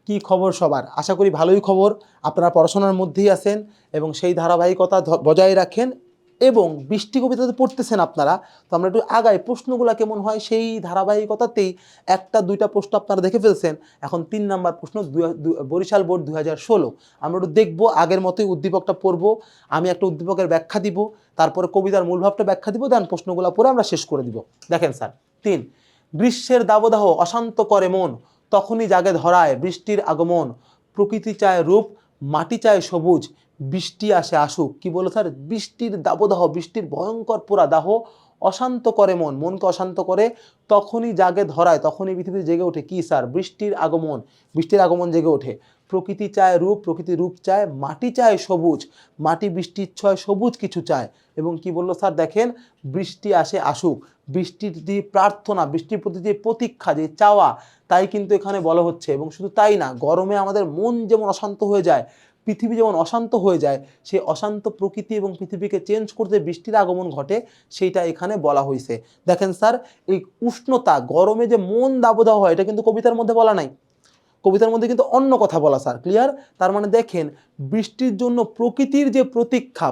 কি খবর সবার? আশা করি ভালোই খবর। আপনারা পড়াশোনার মধ্যেই আছেন এবং সেই ধারাবাহিকতা বজায় রাখেন এবং বৃষ্টি কবিতাতে পড়তেছেন আপনারা। তো আমরা একটু আগাই, প্রশ্নগুলো কেমন হয় সেই ধারাবাহিকতাতেই একটা দুইটা প্রশ্ন আপনারা দেখে ফেলছেন। এখন 3 নাম্বার প্রশ্ন, বরিশাল বোর্ড 2016। আমরা একটু দেখবো, আগের মতোই উদ্দীপকটা পড়বো, আমি একটা উদ্দীপকের ব্যাখ্যা দিব, তারপরে কবিতার মূলভাবটা ব্যাখ্যা দিব, দেন প্রশ্নগুলো পড়ে আমরা শেষ করে দিব। দেখেন স্যার, 3, গ্রীষ্মের দাবদাহ অশান্ত করে মন, তখনই জাগে ধরায় বৃষ্টির আগমন, প্রকৃতি চায় রূপ, মাটি চায় সবুজ, বৃষ্টি আসে আসুক। কি বলো স্যার? বৃষ্টির দাবদাহ, বৃষ্টির ভয়ঙ্কর পোড়া দাহ অশান্ত করে মন, মনকে অশান্ত করে, তখনই জাগে ধরায়, তখনই পৃথিবী জেগে ওঠে। কি স্যার? বৃষ্টির আগমন, বৃষ্টির আগমন জেগে ওঠে। প্রকৃতি চায় রূপ, প্রকৃতি রূপ চায়, মাটি চায় সবুজ, মাটি বৃষ্টির ছয় সবুজ কিছু চায়। এবং কি বললো স্যার? দেখেন, বৃষ্টি আসে আসুক, বৃষ্টির যে প্রার্থনা, বৃষ্টির প্রতি যে প্রতীক্ষা, যে চাওয়া, তাই কিন্তু এখানে বলা হচ্ছে। এবং শুধু তাই না, গরমে আমাদের মন যেমন অশান্ত হয়ে যায়, পৃথিবী যেমন অশান্ত হয়ে যায়, সেই অশান্ত প্রকৃতি এবং পৃথিবীকে চেঞ্জ করতে বৃষ্টির আগমন ঘটে, সেইটা এখানে বলা হয়েছে। দেখেন স্যার, এই উষ্ণতা, গরমে যে মন দাবদাহ হয়, এটা কিন্তু কবিতার মধ্যে বলা নাই, কবিতার মধ্যে কিন্তু অন্য কথা বলা। Sir clear? তার মানে দেখেন, বৃষ্টির জন্য প্রকৃতির যে প্রতীক্ষা,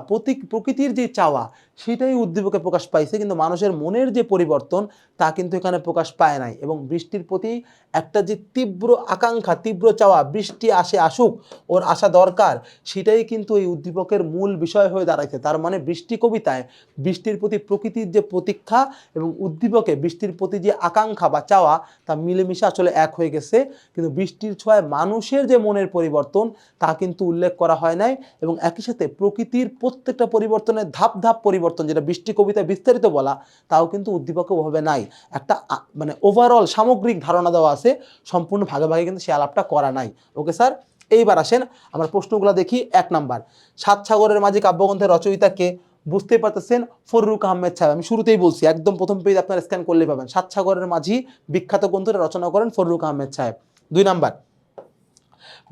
প্রকৃতির যে চাওয়া, সেটাই উদ্দীপকে প্রকাশ পাইছে, কিন্তু মানুষের মনের যে পরিবর্তন, তা কিন্তু এখানে প্রকাশ পায় নাই। এবং বৃষ্টির প্রতি একটা যে তীব্র আকাঙ্ক্ষা, তীব্র চাওয়া, বৃষ্টি আসে আসুক, ওর আসা দরকার, সেটাই কিন্তু এই উদ্দীপকের মূল বিষয় হয়ে দাঁড়াইছে। তার মানে বৃষ্টি কবিতায় বৃষ্টির প্রতি প্রকৃতির যে প্রতীক্ষা এবং উদ্দীপকে বৃষ্টির প্রতি যে আকাঙ্ক্ষা বা চাওয়া, তা মিলেমিশে আসলে এক হয়ে গেছে। কিন্তু বৃষ্টির ছোঁয়ায় মানুষের যে মনের পরিবর্তন, তা কিন্তু উল্লেখ করা হয় নাই। এবং একই সাথে প্রকৃতির প্রত্যেকটা পরিবর্তনের ধাপ ধাপ পরিবর্তন, যেটা বৃষ্টি কবিতায় বিস্তারিত বলা, তাও কিন্তু উদ্দীপকে ওভাবে নাই। একটা মানে ওভারঅল সামগ্রিক ধারণা দেওয়া আছে, সম্পূর্ণ ভাগে ভাগে কিন্তু সে আলাপটা করা নাই। ওকে স্যার, এইবার আসেন আমরা প্রশ্নগুলো দেখি। 1 নাম্বার, সাত সাগরের মাঝি কাব্যগ্রন্থের রচয়িতা কে? বুঝতেই পারতেছেন, ফররুখ আহমেদ সাহেব। আমি শুরুতেই বলছি, একদম প্রথম পেজ আপনারা স্ক্যান করলেই পাবেন। সাত সাগরের মাঝি বিখ্যাত গ্রন্থটা রচনা করেন ফররুখ আহমেদ সাহেব। 2 নাম্বার,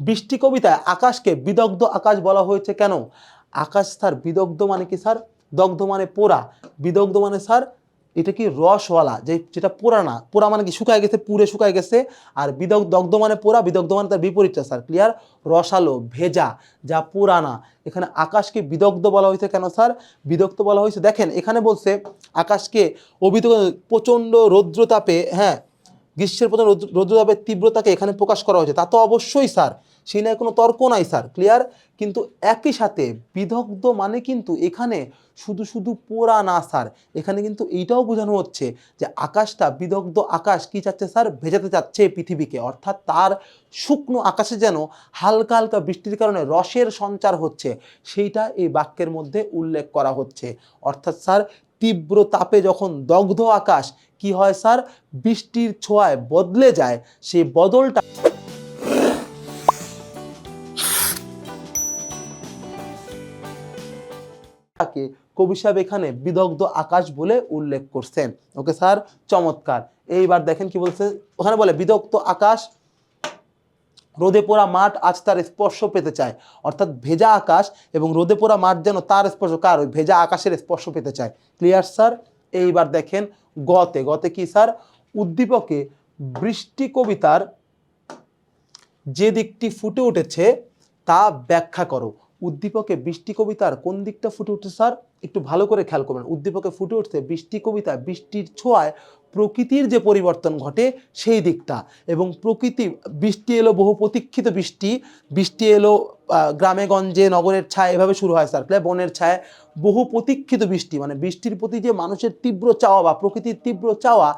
বৃষ্টি কবিতায় আকাশকে বিদগ্ধ আকাশ বলা হয়েছে কেন? আকাশ স্যার, বিদগ্ধ মানে কি স্যার? দগ্ধ মানে পোড়া, বিদগ্ধ মানে স্যার এটা কি রসওয়ালা, যেটা পোড়া না, পোড়া মানে কি শুকায় গেছে, পুড়ে শুকায় গেছে। আর দগ্ধ মানে পোড়া, বিদগ্ধ মানে তার বিপরীতটা স্যার। ক্লিয়ার? রসালো, ভেজা, যা পুরানা। এখানে আকাশকে বিদগ্ধ বলা হয়েছে কেন স্যার? বিদগ্ধ বলা হয়েছে, দেখেন এখানে বলছে আকাশকে প্রচণ্ড রৌদ্রতাপে, হ্যাঁ, গ্রীষ্মের প্রথম রৌদ্রতাপের তীব্রতাকে এখানে প্রকাশ করা হয়েছে, তা তো অবশ্যই স্যার, সেই নিয়ে কোনো তর্ক নাই স্যার। ক্লিয়ার? কিন্তু একই সাথে বিদগ্ধ মানে কিন্তু এখানে শুধু শুধু পোড়া না স্যার, এখানে কিন্তু এইটাও বোঝানো হচ্ছে যে আকাশটা, বিদগ্ধ আকাশ কি চাচ্ছে স্যার? ভেজাতে চাচ্ছে পৃথিবীকে, অর্থাৎ তার শুকনো আকাশে যেন হালকা হালকা বৃষ্টির কারণে রসের সঞ্চার হচ্ছে, সেইটা এই বাক্যের মধ্যে উল্লেখ করা হচ্ছে। অর্থাৎ স্যার, তীব্র তাপে যখন দগ্ধ আকাশ কি হয় স্যার? বৃষ্টির ছোঁয়ায় বদলে যায়, সেই বদলটা কবি সাহেব এখানে বিদগ্ধ আকাশ বলে উল্লেখ করছেন। ওকে স্যার, চমৎকার। এইবার দেখেন কি বলছে, ওখানে বলে বিদগ্ধ আকাশ, রোদে পোড়া মাঠ আজ তার স্পর্শ পেতে চায়। অর্থাৎ ভেজা আকাশ এবং রোদে পোড়া মাঠ যেন তার স্পর্শ, কার? ওই ভেজা আকাশের স্পর্শ পেতে চায়। Clear sir? এইবার দেখেন গতে কি স্যার? উদ্দীপকে বৃষ্টি কবিতার যে দিকটি ফুটে উঠেছে তা ব্যাখ্যা করো। উদ্দীপকে বৃষ্টি কবিতার কোন দিকটা ফুটে উঠছে স্যার? একটু ভালো করে খেয়াল করবেন। উদ্দীপকে ফুটে উঠছে বৃষ্টি কবিতা বৃষ্টির ছোঁয়ায় প্রকৃতির যে পরিবর্তন ঘটে সেই দিকটা। এবং প্রকৃতি, বৃষ্টি এলো বহু প্রতীক্ষিত বৃষ্টি, বৃষ্টি এলো গ্রামে গঞ্জে নগরের ছায়, এভাবে শুরু হয় স্যার। বনের ছায়, বহু প্রতীক্ষিত বৃষ্টি, মানে বৃষ্টির প্রতি যে মানুষের তীব্র চাওয়া বা প্রকৃতির তীব্র চাওয়া,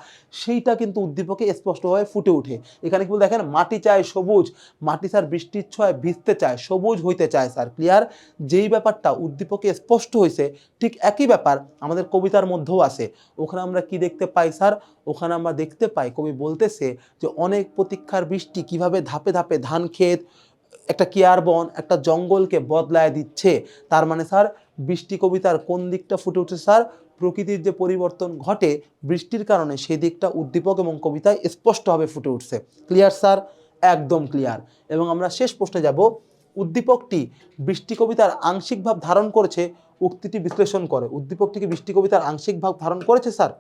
সেইটা কিন্তু উদ্দীপকে স্পষ্টভাবে ফুটে ওঠে। এখানে কি দেখেন, মাটি চায় সবুজ, মাটি স্যার বৃষ্টির ছোঁয়ায় ভিজতে চায়, সবুজ হইতে চায় স্যার। ক্লিয়ার? যেই ব্যাপারটা উদ্দীপকে স্পষ্ট হয়েছে, ঠিক একই ব্যাপার আমাদের কবিতার মধ্যেও আছে। ওখানে আমরা কি দেখতে পাই স্যার? ওখানে আমরা দেখতে পাই কবি বলতেছে যে অনেক প্রতীক্ষার বৃষ্টি কিভাবে ধাপে ধাপে ধান ক্ষেত, একটা কেয়ার বন, একটা জঙ্গলকে বদলায় দিচ্ছে। তার মানে স্যার, বৃষ্টি কবিতার কোন দিকটা ফুটে উঠছে স্যার? প্রকৃতির যে পরিবর্তন ঘটে বৃষ্টির কারণে, সেই দিকটা উদ্দীপক এবং কবিতায় স্পষ্টভাবে ফুটে উঠছে। Clear sir? একদম ক্লিয়ার। এবং আমরা শেষ প্রশ্নে যাব। উদ্দীপকটি বৃষ্টি কবিতার আংশিক ভাব ধারণ করেছে, উক্তিটি বিশ্লেষণ করে। উদ্দীপকটিকে বৃষ্টি কবিতার আংশিক ভাব ধারণ করেছে স্যার?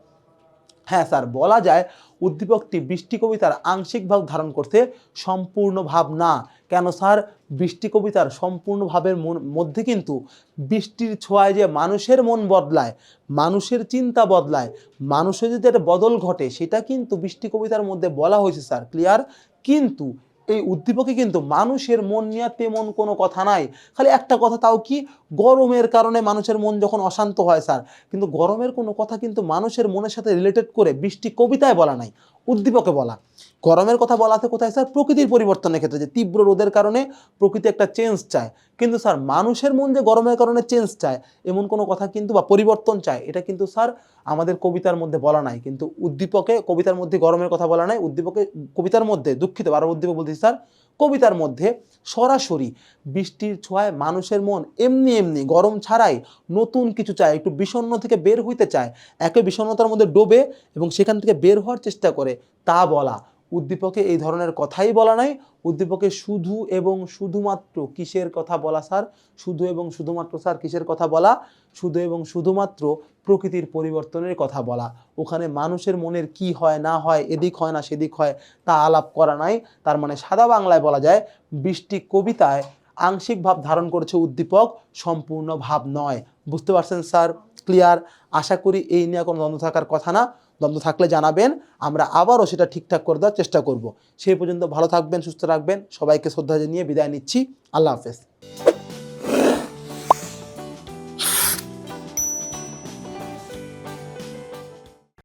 হ্যাঁ স্যার, বলা যায় উদ্দীপকটি বৃষ্টি কবিতার আংশিক ভাব ধারণ করতে, সম্পূর্ণ ভাব না। কেন স্যার? বৃষ্টি কবিতার সম্পূর্ণ ভাবের মধ্যে কিন্তু বৃষ্টির ছোঁয়ায় যে মানুষের মন বদলায়, মানুষের চিন্তা বদলায়, মানুষের যদি একটা বদল ঘটে, সেটা কিন্তু বৃষ্টি কবিতার মধ্যে বলা হয়েছে স্যার। ক্লিয়ার? কিন্তু এই উদ্দীপকে কিন্তু মানুষের মন নিয়ে তেমন কোনো কথা নাই। খালি একটা কথা, তাও কি, গরমের কারণে মানুষের মন যখন অশান্ত হয় স্যার, কিন্তু গরমের কোনো কথা কিন্তু মানুষের মনের সাথে রিলেটেড করে বৃষ্টি কবিতায় বলা নাই, উদ্দীপকে বলা। গরমের কথা বলা আছে কোথায় স্যার? প্রকৃতির পরিবর্তনের ক্ষেত্রে, যে তীব্র রোদের কারণে প্রকৃতি একটা চেঞ্জ চায়। কিন্তু স্যার মানুষের মন যে গরমের কারণে চেঞ্জ চায়, এমন কোনো কথা কিন্তু, বা পরিবর্তন চায়, এটা কিন্তু স্যার আমাদের কবিতার মধ্যে বলা নাই। কিন্তু উদ্দীপকে, কবিতার মধ্যে গরমের কথা বলা নাই, উদ্দীপকে, কবিতার মধ্যে, দুঃখিত আরো উদ্দীপক বলতেছি স্যার, কবিতার মধ্যে সরাসরি বৃষ্টির ছোঁয়ায় মানুষের মন এমনি এমনি গরম ছাড়াই নতুন কিছু চায়, একটু বিষণ্ণ থেকে বের হইতে চায়, একে বিষণ্ণতার মধ্যে ডোবে এবং সেখান থেকে বের হওয়ার চেষ্টা করে, তা বলা। উদ্দীপকে এই ধরনের কথাই বলা নাই। উদ্দীপকে শুধু এবং শুধুমাত্র কিসের কথা বলা স্যার? শুধু এবং শুধুমাত্র স্যার কিসের কথা বলা? শুধু এবং শুধুমাত্র প্রকৃতির পরিবর্তনের কথা বলা। ওখানে মানুষের মনের কি হয় না হয়, এদিক হয় না সেদিক হয়, তা আলাপ করা নাই। তার মানে সাদা বাংলায় বলা যায়, বৃষ্টি কবিতায় আংশিক ভাব ধারণ করেছে উদ্দীপক, সম্পূর্ণ ভাব নয়। বুঝতে পারছেন স্যার? ক্লিয়ার? আশা করি এই নিয়ে কোনো দ্বন্দ্ব থাকার কথা না। দ্বন্দ্ব থাকলে জানাবেন, আমরা আবারও সেটা ঠিকঠাক করে দেওয়ার চেষ্টা করব। সেই পর্যন্ত ভালো থাকবেন, সুস্থ রাখবেন। সবাইকে শ্রদ্ধা জানিয়ে বিদায় নিচ্ছি। আল্লাহ হাফেজ।